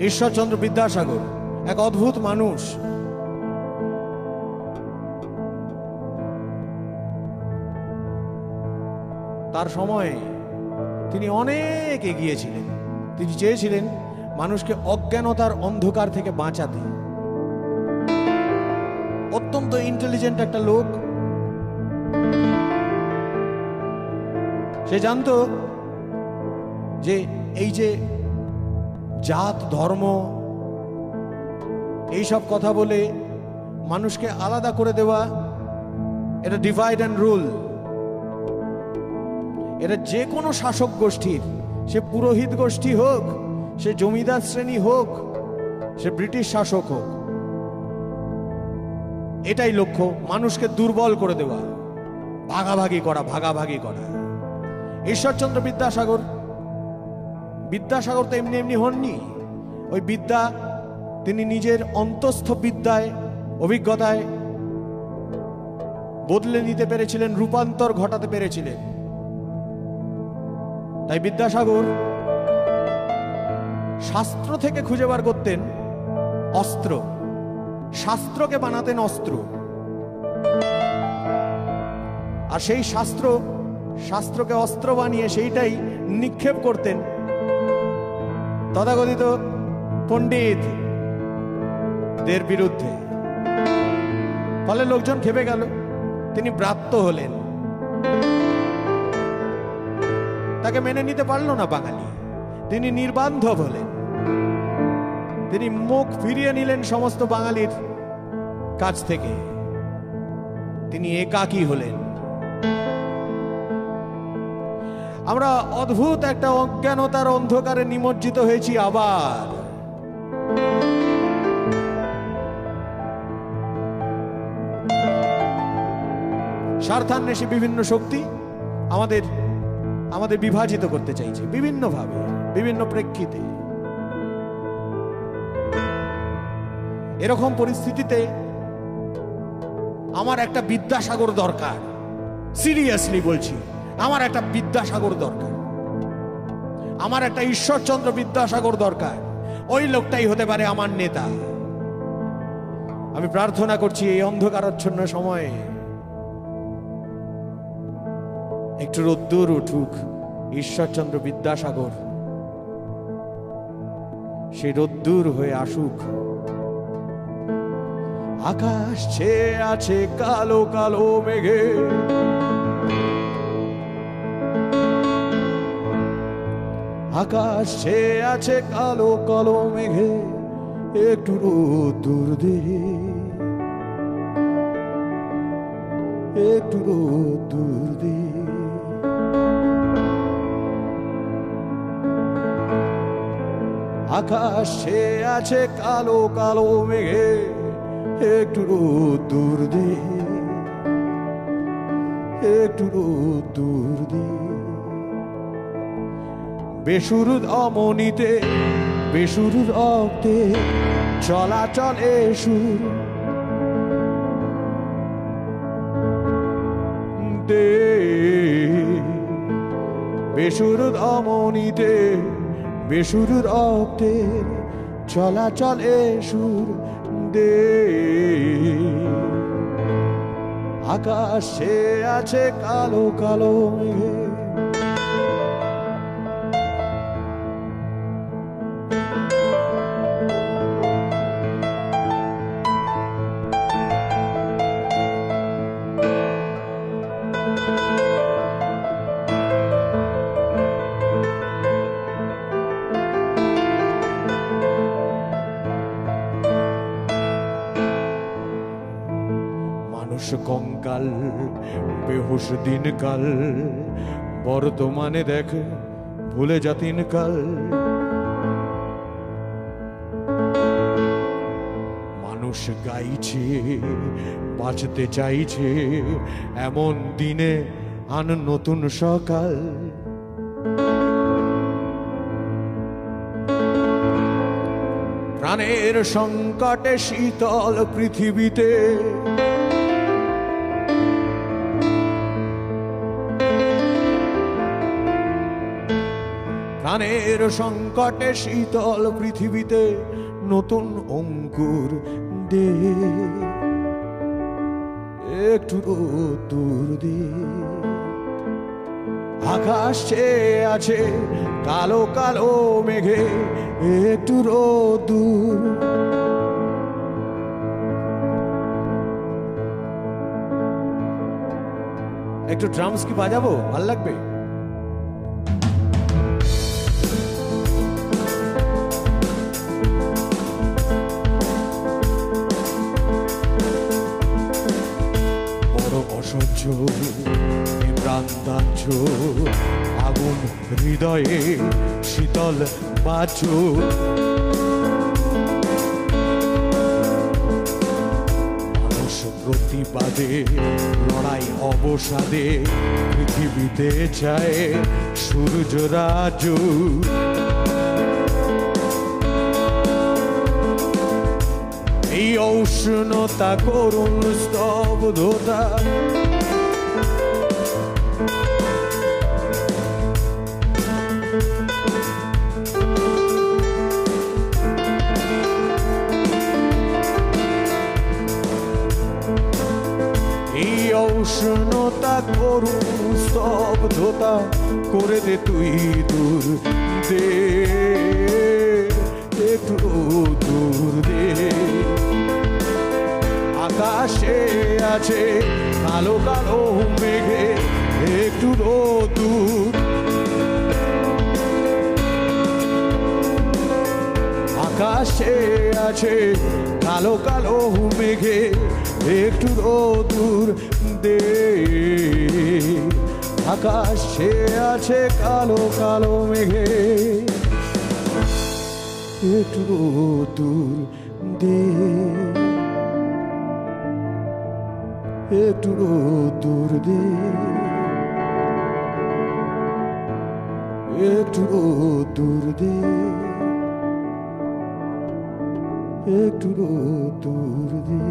ঈশ্বরচন্দ্র বিদ্যাসাগর এক অদ্ভুত মানুষ। তার সময়ে তিনি অনেক এগিয়ে ছিলেন। তিনি চেয়েছিলেন মানুষকে অজ্ঞানতার অন্ধকার থেকে বাঁচাতে। অত্যন্ত ইন্টেলিজেন্ট একটা লোক। সে জানতো যে এই যে জাত ধর্ম এইসব কথা বলে মানুষকে আলাদা করে দেওয়া, এটা ডিভাইড অ্যান্ড রুল। এটা যে কোনো শাসক গোষ্ঠীর, সে পুরোহিত গোষ্ঠী হোক, সে জমিদার শ্রেণী হোক, সে ব্রিটিশ শাসক হোক, এটাই লক্ষ্য, মানুষকে দুর্বল করে দেওয়া, ভাগাভাগি করা, ভাগাভাগি করা। ঈশ্বরচন্দ্র বিদ্যাসাগর তো এমনি এমনি হননি। ওই বিদ্যা তিনি নিজের অন্তস্থ বিদ্যায়, অভিজ্ঞতায় বদলে নিতে পেরেছিলেন, রূপান্তর ঘটাতে পেরেছিলেন। তাই বিদ্যাসাগর শাস্ত্র থেকে খুঁজে বার করতেন অস্ত্র, শাস্ত্রকে বানাতেন অস্ত্র। আর সেই শাস্ত্রকে অস্ত্র বানিয়ে সেইটাই নিক্ষেপ করতেন তথাকথিত পণ্ডিতদের বিরুদ্ধে। ফলে লোকজন খেপে গেল, তিনি ব্রাত্য হলেন। তাকে মেনে নিতে পারল না বাঙালি। তিনি নির্বান্ধব হলেন। তিনি মুখ ফিরিয়ে নিলেন সমস্ত বাঙালির কাছ থেকে। তিনি একাকী হলেন। আমরা অদ্ভুত একটা অজ্ঞানতার অন্ধকারে নিমজ্জিত হয়েছি আবার। স্বার্থান্বেষী বিভিন্ন শক্তি আমাদের বিভাজিত করতে চাইছে বিভিন্নভাবে, বিভিন্ন প্রেক্ষিতে। এরকম পরিস্থিতিতে আমার একটা বিদ্যাসাগর দরকার। সিরিয়াসলি বলছি, আমার একটা বিদ্যাসাগর দরকার, আমার একটা ঈশ্বরচন্দ্র বিদ্যাসাগর দরকার। ওই লোকটাই হতে পারে আমার নেতা। আমি প্রার্থনা করছি এই অন্ধকারাচ্ছন্ন সময়ে একটু রোদ্দুর উঠুক। ঈশ্বরচন্দ্র বিদ্যাসাগর সে রোদ্দুর হয়ে আসুক। আকাশ ছেয়ে আছে কালো কালো মেঘে, আকাশ ছেয়ে আছে কালো কালো মেঘে, একটু রোদ্দুর দে, একটু রোদ্দুর দে। আকাশ ছেয়ে আছে কালো কালো মেঘে, একটু রোদ্দুর দে, একটু রোদ্দুর দে। বেসুরুদ অমনিতে বেসুরুদ অক্তে চলাচল এ সুর দে। বেসুরুদ অমনিতে বেসুরুদ অক্তে চলাচল এ সুর দে। আকাশে আছে কালো কালো মেঘে, কঙ্কাল বেহুশ দিনকাল, বর্তমানে দেখ ভুলে যাতিন কাল। মানুষ গাইছে বাঁচতে চাইছে, এমন দিনে আন নতুন সকাল। প্রাণের সংকটে শীতল পৃথিবীতে প্রাণের সংকটে শীতল পৃথিবীতে নতুন অঙ্কুর দে, একটু রোদ্দুর দে। আকাশ চেয়ে আছে কালো কালো মেঘে, একটু রোদ্দুর। একটু ড্রামস কি বাজাবো? ভাল লাগবে। বড় অসহ্য প্রান্তাঞ্চ, আগুন হৃদয়ে শীতল বাচ। মানুষ প্রতিবাদে লড়াই অবসাদে পৃথিবীতে চায় সূর্যরাজ। এই উষ্ণতা করুণ স্তব্ধতা, এই উষ্ণতা করুণ স্তব্ধতা করে দে তুই দূর দে, একটু দূর দে। আকাশে আছে কালো কালো মেঘে, একটু রোদ্দুর। আকাশে আছে কালো কালো মেঘে, একটু রোদ্দুর দে। আকাশে আছে কালো কালো মেঘে, একটু রোদ্দুর দে, একটু রোদ্দুর দে, একটু রোদ্দুর দে, একটু রোদ্দুর দে।